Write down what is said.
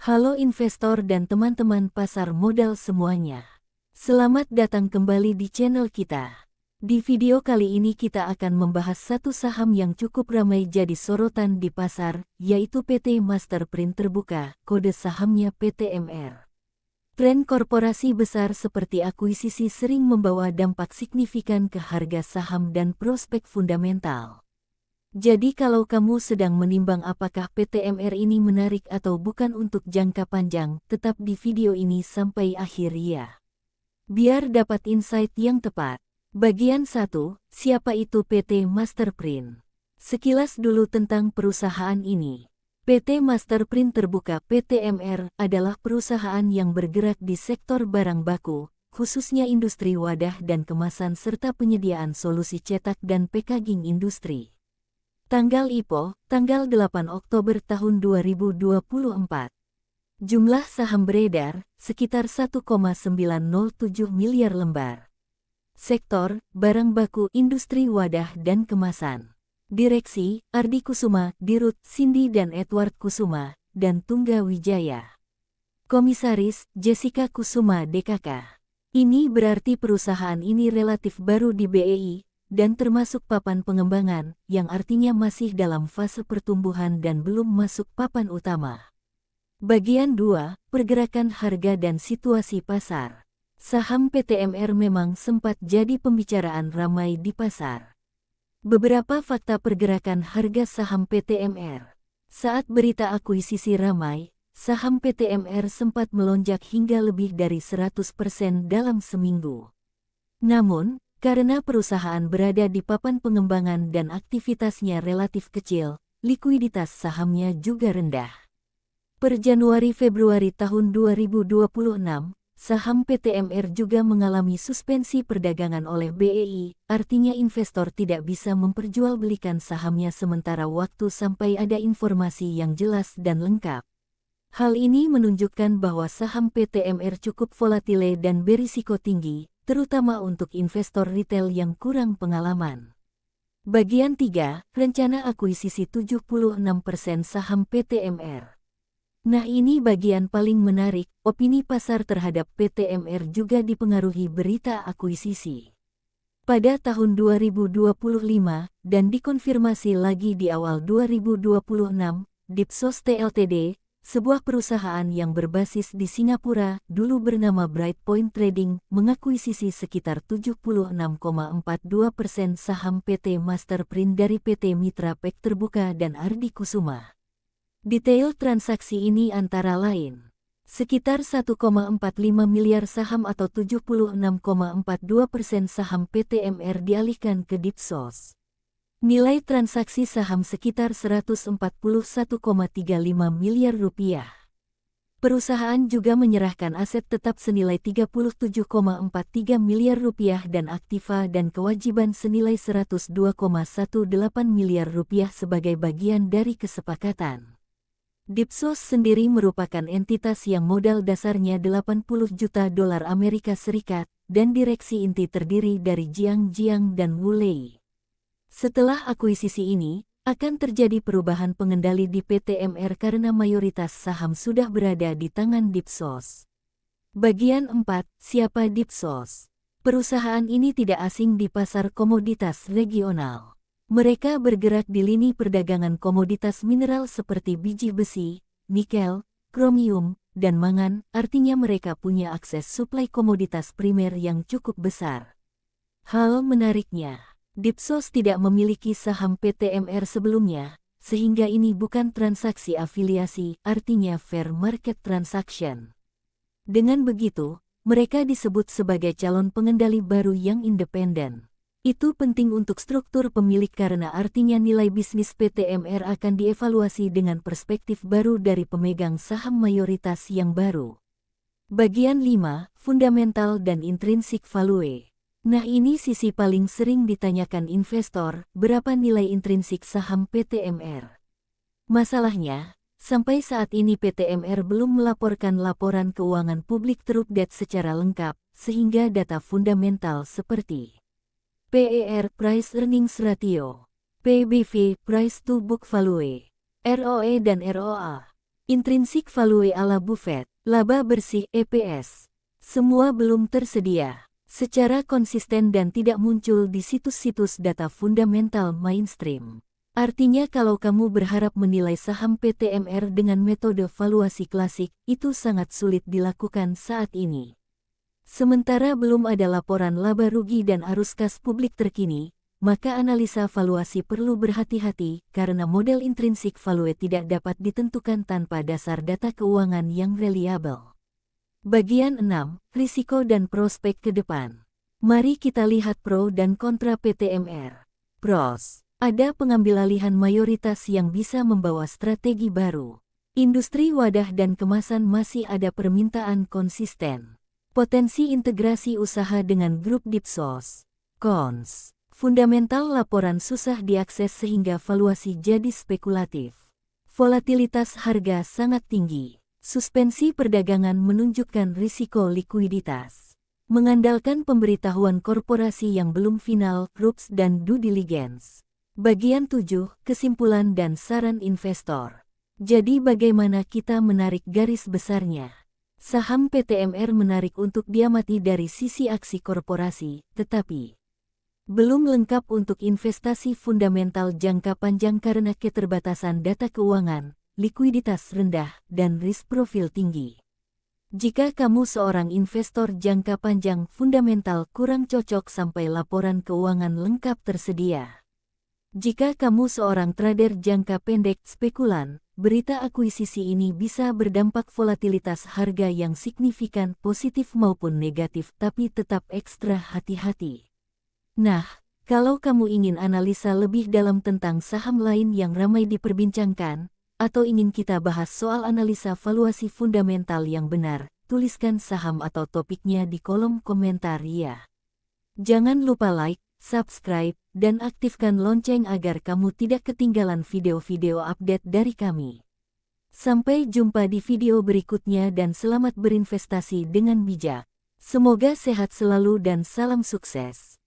Halo investor dan teman-teman pasar modal semuanya. Selamat datang kembali di channel kita. Di video kali ini kita akan membahas satu saham yang cukup ramai jadi sorotan di pasar, yaitu PT Masterprint Terbuka, kode sahamnya PTMR. Tren korporasi besar seperti akuisisi sering membawa dampak signifikan ke harga saham dan prospek fundamental. Jadi kalau kamu sedang menimbang apakah PTMR ini menarik atau bukan untuk jangka panjang, tetap di video ini sampai akhir ya. Biar dapat insight yang tepat. Bagian 1, siapa itu PT Masterprint? Sekilas dulu tentang perusahaan ini. PT Masterprint Terbuka (PTMR) adalah perusahaan yang bergerak di sektor barang baku, khususnya industri wadah dan kemasan serta penyediaan solusi cetak dan packaging industri. Tanggal IPO, tanggal 8 Oktober tahun 2024. Jumlah saham beredar, sekitar 1,907 miliar lembar. Sektor, barang baku, industri wadah dan kemasan. Direksi, Ardi Kusuma, Dirut, Cindy dan Edward Kusuma, dan Tungga Wijaya. Komisaris, Jessica Kusuma DKK. Ini berarti perusahaan ini relatif baru di BEI, dan termasuk papan pengembangan, yang artinya masih dalam fase pertumbuhan dan belum masuk papan utama. Bagian 2, pergerakan harga dan situasi pasar. Saham PTMR memang sempat jadi pembicaraan ramai di pasar. Beberapa fakta pergerakan harga saham PTMR. Saat berita akuisisi ramai, saham PTMR sempat melonjak hingga lebih dari 100% dalam seminggu. Namun, karena perusahaan berada di papan pengembangan dan aktivitasnya relatif kecil, likuiditas sahamnya juga rendah. Per Januari-Februari tahun 2026, saham PTMR juga mengalami suspensi perdagangan oleh BEI, artinya investor tidak bisa memperjualbelikan sahamnya sementara waktu sampai ada informasi yang jelas dan lengkap. Hal ini menunjukkan bahwa saham PTMR cukup volatile dan berisiko tinggi, terutama untuk investor retail yang kurang pengalaman. Bagian 3, rencana akuisisi 76% saham PTMR. Nah ini bagian paling menarik, opini pasar terhadap PTMR juga dipengaruhi berita akuisisi. Pada tahun 2025, dan dikonfirmasi lagi di awal 2026, Dipsos Ltd, sebuah perusahaan yang berbasis di Singapura, dulu bernama Brightpoint Trading, mengakuisisi sekitar 76,42% saham PT Masterprint dari PT Mitra Pack Terbuka dan Ardi Kusuma. Detail transaksi ini antara lain, sekitar 1,45 miliar saham atau 76,42% saham PTMR dialihkan ke Dipsos. Nilai transaksi saham sekitar 141,35 miliar rupiah. Perusahaan juga menyerahkan aset tetap senilai 37,43 miliar rupiah dan aktiva dan kewajiban senilai 102,18 miliar rupiah sebagai bagian dari kesepakatan. Dipsos sendiri merupakan entitas yang modal dasarnya 80 juta dolar Amerika Serikat dan direksi inti terdiri dari Jiang dan Wu Lei. Setelah akuisisi ini, akan terjadi perubahan pengendali di PTMR karena mayoritas saham sudah berada di tangan Dipsos. Bagian 4, siapa Dipsos? Perusahaan ini tidak asing di pasar komoditas regional. Mereka bergerak di lini perdagangan komoditas mineral seperti biji besi, nikel, kromium, dan mangan, artinya mereka punya akses suplai komoditas primer yang cukup besar. Hal menariknya, Dipsos tidak memiliki saham PTMR sebelumnya, sehingga ini bukan transaksi afiliasi, artinya fair market transaction. Dengan begitu, mereka disebut sebagai calon pengendali baru yang independen. Itu penting untuk struktur pemilik karena artinya nilai bisnis PTMR akan dievaluasi dengan perspektif baru dari pemegang saham mayoritas yang baru. Bagian 5, fundamental dan intrinsic value. Nah ini sisi paling sering ditanyakan investor, berapa nilai intrinsik saham PTMR? Masalahnya, sampai saat ini PTMR belum melaporkan laporan keuangan publik terupdate secara lengkap, sehingga data fundamental seperti PER (Price Earnings Ratio), PBV (Price to Book Value), ROE dan ROA, Intrinsic Value ala Buffett, laba bersih EPS. Semua belum tersedia secara konsisten dan tidak muncul di situs-situs data fundamental mainstream. Artinya kalau kamu berharap menilai saham PTMR dengan metode valuasi klasik, itu sangat sulit dilakukan saat ini. Sementara belum ada laporan laba rugi dan arus kas publik terkini, maka analisa valuasi perlu berhati-hati karena model intrinsik value tidak dapat ditentukan tanpa dasar data keuangan yang reliabel. Bagian 6, risiko dan prospek ke depan. Mari kita lihat pro dan kontra PTMR. Pros. Ada pengambilalihan mayoritas yang bisa membawa strategi baru. Industri wadah dan kemasan masih ada permintaan konsisten. Potensi integrasi usaha dengan grup Dipsos. Cons. Fundamental laporan susah diakses sehingga valuasi jadi spekulatif. Volatilitas harga sangat tinggi. Suspensi perdagangan menunjukkan risiko likuiditas. Mengandalkan pemberitahuan korporasi yang belum final, RUPS dan due diligence. Bagian 7, kesimpulan dan saran investor. Jadi bagaimana kita menarik garis besarnya? Saham PTMR menarik untuk diamati dari sisi aksi korporasi, tetapi belum lengkap untuk investasi fundamental jangka panjang karena keterbatasan data keuangan, likuiditas rendah, dan risk profil tinggi. Jika kamu seorang investor jangka panjang, fundamental kurang cocok sampai laporan keuangan lengkap tersedia. Jika kamu seorang trader jangka pendek spekulan, berita akuisisi ini bisa berdampak volatilitas harga yang signifikan positif maupun negatif tapi tetap ekstra hati-hati. Nah, kalau kamu ingin analisa lebih dalam tentang saham lain yang ramai diperbincangkan, atau ingin kita bahas soal analisa valuasi fundamental yang benar, tuliskan saham atau topiknya di kolom komentar ya. Jangan lupa like, subscribe, dan aktifkan lonceng agar kamu tidak ketinggalan video-video update dari kami. Sampai jumpa di video berikutnya dan selamat berinvestasi dengan bijak. Semoga sehat selalu dan salam sukses.